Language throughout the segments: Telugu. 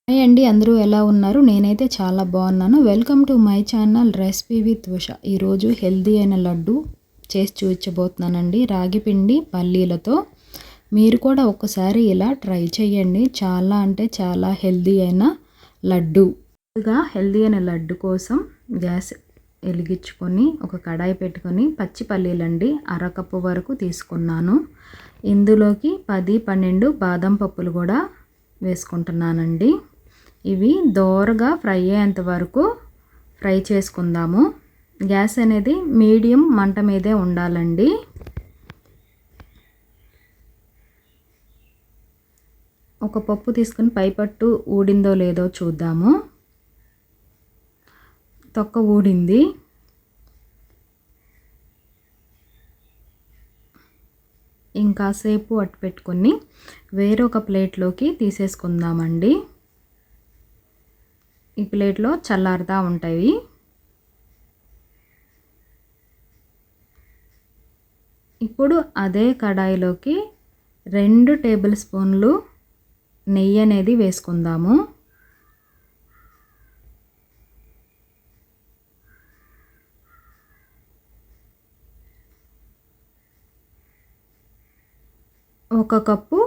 హాయ్ అండి, అందరూ ఎలా ఉన్నారు? నేనైతే చాలా బాగున్నాను. Welcome to my channel recipe with Usha. ఈరోజు హెల్దీ అయిన లడ్డు చేసి చూపించబోతున్నానండి, రాగి పిండి పల్లీలతో. మీరు కూడా ఒకసారి ఇలా ట్రై చేయండి. చాలా అంటే చాలా హెల్దీ అయిన లడ్డు. హెల్దీ అయిన లడ్డు కోసం గ్యాస్ వెలిగించుకొని ఒక కడాయి పెట్టుకొని పచ్చి పల్లీలండి అరకప్పు వరకు తీసుకున్నాను. ఇందులోకి 10-12 బాదం పప్పులు కూడా వేసుకుంటున్నానండి. ఇవి దోరగా ఫ్రై అయ్యేంత వరకు ఫ్రై చేసుకుందాము. గ్యాస్ అనేది మీడియం మంట మీదే ఉండాలండి. ఒక పప్పు తీసుకుని పైపట్టు ఊడిందో లేదో చూద్దాము. తొక్క ఊడింది. ఇంకాసేపు అట్టు పెట్టుకొని వేరొక ప్లేట్లోకి తీసేసుకుందామండి. ఈ ప్లేట్లో చల్లారుతూ ఉంటాయి. ఇప్పుడు అదే కడాయిలోకి 2 టేబుల్ స్పూన్లు నెయ్యి అనేది వేసుకుందాము. ఒక కప్పు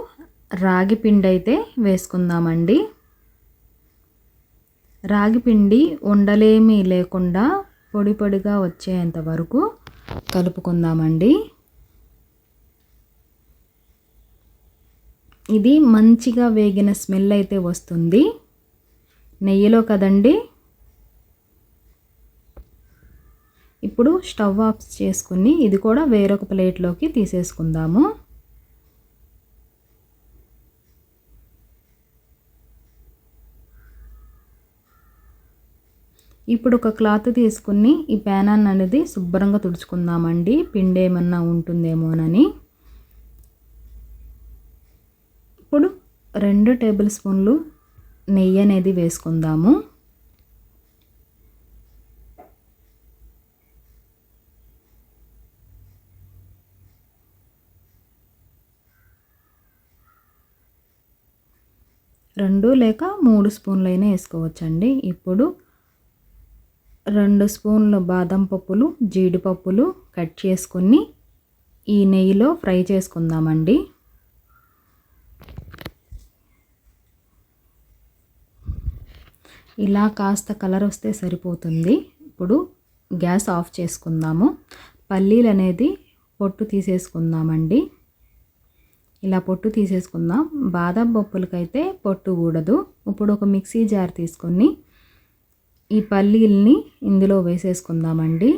రాగి పిండి అయితే వేసుకుందామండి. రాగి పిండి ఉండలేమీ లేకుండా పొడి పొడిగా వచ్చేంత వరకు కలుపుకుందామండి. ఇది మంచిగా వేగిన స్మెల్ అయితే వస్తుంది, నెయ్యిలో కదండి. ఇప్పుడు స్టవ్ ఆఫ్ చేసుకుని ఇది కూడా వేరొక ప్లేట్లోకి తీసేసుకుందాము. ఇప్పుడు ఒక క్లాత్ తీసుకుని ఈ ప్యానాన్ని అనేది శుభ్రంగా తుడుచుకుందామండి, పిండి ఏమన్నా ఉంటుందేమోనని. ఇప్పుడు 2 టేబుల్ స్పూన్లు నెయ్యి అనేది వేసుకుందాము. రెండు లేక 3 స్పూన్లైనా వేసుకోవచ్చండి. ఇప్పుడు 2 స్పూన్లు బాదం పప్పులు, జీడిపప్పులు కట్ చేసుకొని ఈ నెయ్యిలో ఫ్రై చేసుకుందామండి. ఇలా కాస్త కలర్ వస్తే సరిపోతుంది. ఇప్పుడు గ్యాస్ ఆఫ్ చేసుకుందాము. పల్లీలు అనేది పొట్టు తీసేసుకుందామండి. ఇలా పొట్టు తీసేసుకుందాం. బాదం పప్పులకైతే పొట్టు ఊడదు. ఇప్పుడు ఒక మిక్సీ జార్ తీసుకొని ఈ పల్లీల్ని ఇందులో వేసేసుకుందామండి.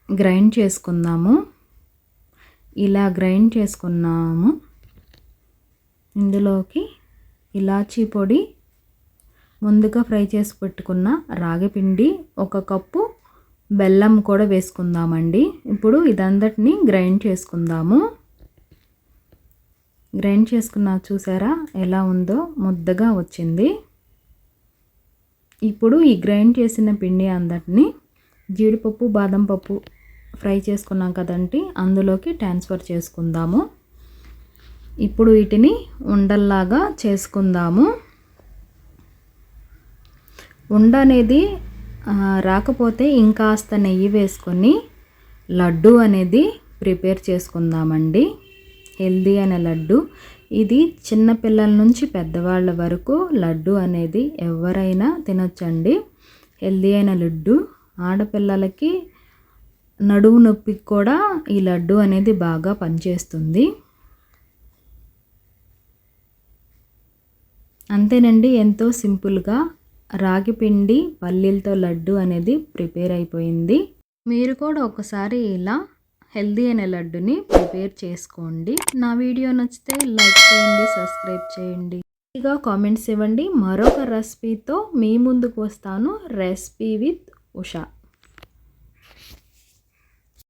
గ్రైండ్ చేసుకుందాము. ఇలా గ్రైండ్ చేసుకున్నాము. ఇందులోకి ఇలాచీ పొడి, ముందుగా ఫ్రై చేసి పెట్టుకున్న రాగి పిండి, 1 కప్పు బెల్లం కూడా వేసుకుందామండి. ఇప్పుడు ఇదంతటిని గ్రైండ్ చేసుకుందాము. గ్రైండ్ చేసుకున్నా చూసారా ఎలా ఉందో, ముద్దగా వచ్చింది. ఇప్పుడు ఈ గ్రైండ్ చేసిన పిండి అందటిని జీడిపప్పు, బాదం పప్పు ఫ్రై చేసుకున్నాం కదండి, అందులోకి ట్రాన్స్ఫర్ చేసుకుందాము. ఇప్పుడు వీటిని ఉండల్లాగా చేసుకుందాము. ఉండ అనేది రాకపోతే ఇంకాస్త నెయ్యి వేసుకొని లడ్డు అనేది ప్రిపేర్ చేసుకుందామండి. హెల్దీ అయిన లడ్డు ఇది. చిన్నపిల్లల నుంచి పెద్దవాళ్ళ వరకు లడ్డు అనేది ఎవరైనా తినొచ్చండి. హెల్దీ అయిన లడ్డు. ఆడపిల్లలకి నడుము నొప్పికి కూడా ఈ లడ్డు అనేది బాగా పనిచేస్తుంది. అంతేనండి, ఎంతో సింపుల్గా రాగి పిండి పల్లీలతో లడ్డు అనేది ప్రిపేర్ అయిపోయింది. మీరు కూడా ఒకసారి ఇలా హెల్దీ అయిన లడ్డుని ప్రిపేర్ చేసుకోండి. నా వీడియో నచ్చితే లైక్ చేయండి, సబ్స్క్రైబ్ చేయండి, ఇక కామెంట్స్ ఇవ్వండి. మరొక రెసిపీతో మీ ముందుకు వస్తాను. Recipe with Usha.